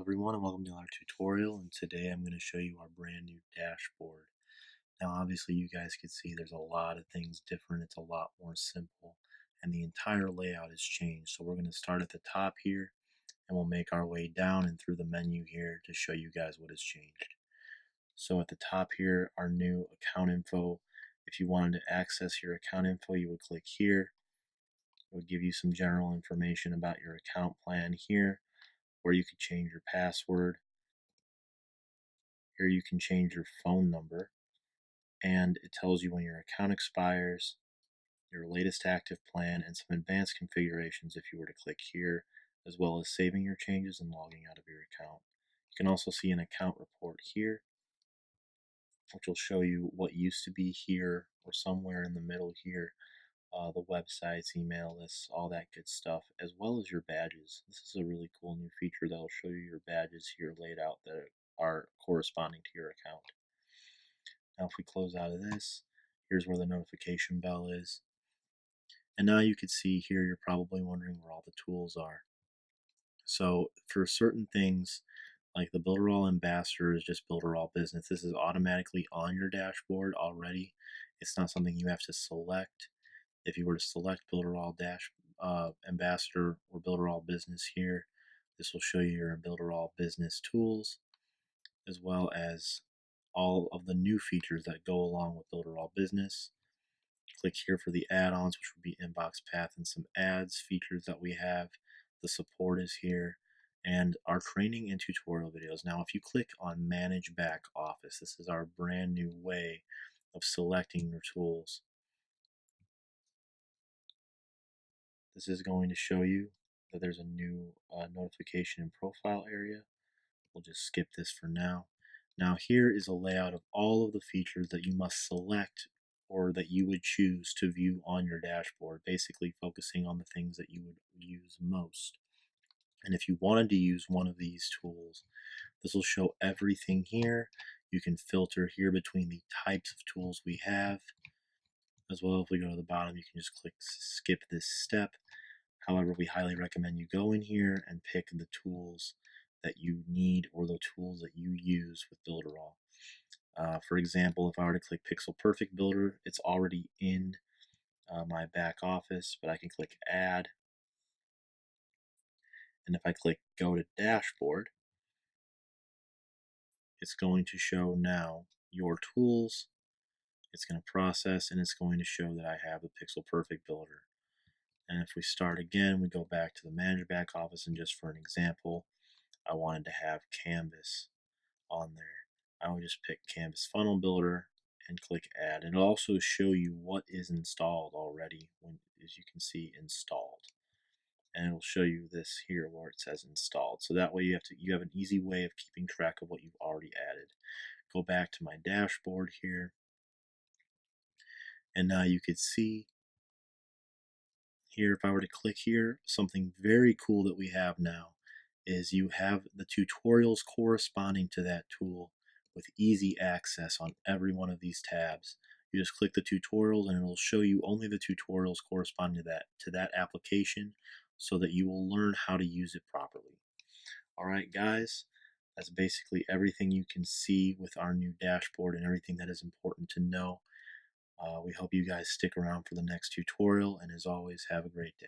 everyone, and welcome to our tutorial. And today I'm going to show you our brand new dashboard. Now obviously you guys can see there's a lot of things different. It's a lot more simple and the entire layout has changed. So we're going to start at the top here and we'll make our way down and through the menu here to show you guys what has changed. So at the top here, our new account info. If you wanted to access your account info, you would click here. It would give you some general information about your account plan here, where you could change your password. Here you can change your phone number, and it tells you when your account expires, your latest active plan, and some advanced configurations if you were to click here, as well as saving your changes and logging out of your account. You can also see an account report here, which will show you what used to be here or somewhere in the middle here, the websites, email lists, all that good stuff, as well as your badges. This is a really cool new feature that will show you your badges here laid out that are corresponding to your account. Now if we close out of this, here's where the notification bell is. And now you can see here, you're probably wondering where all the tools are. So for certain things, like the Builderall Ambassador is just Builderall Business. This is automatically on your dashboard already. It's not something you have to select. If you were to select Builderall Ambassador or Builderall Business here, this will show you your Builderall Business tools, as well as all of the new features that go along with Builderall Business. Click here for the add-ons, which would be inbox path and some ads features that we have. The support is here, and our training and tutorial videos. Now if you click on Manage Back Office, this is our brand new way of selecting your tools. This is going to show you that there's a new notification and profile area. We'll just skip this for now. Now here is a layout of all of the features that you must select or that you would choose to view on your dashboard, basically focusing on the things that you would use most. And if you wanted to use one of these tools, this will show everything here. You can filter here between the types of tools we have. As well, if we go to the bottom, you can just click skip this step. However, we highly recommend you go in here and pick the tools that you need or the tools that you use with Builderall. For example, if I were to click Pixel Perfect Builder, it's already in my back office, but I can click Add. And if I click Go to Dashboard, it's going to show now your tools. It's going to process and it's going to show that I have the Pixel Perfect Builder. And if we start again, we go back to the Manage Back Office, and just for an example, I wanted to have Canvas on there. I would just pick Canvas Funnel Builder and click Add. It'll also show you what is installed already, when, as you can see, installed. And it'll show you this here where it says installed. So that way you have an easy way of keeping track of what you've already added. Go back to my dashboard here, and now you could see here, if I were to click here, something very cool that we have now is you have the tutorials corresponding to that tool with easy access on every one of these tabs. You just click the tutorials and it will show you only the tutorials corresponding to that application, so that you will learn how to use it properly. Alright guys, that's basically everything you can see with our new dashboard and everything that is important to know. We hope you guys stick around for the next tutorial, and as always, have a great day.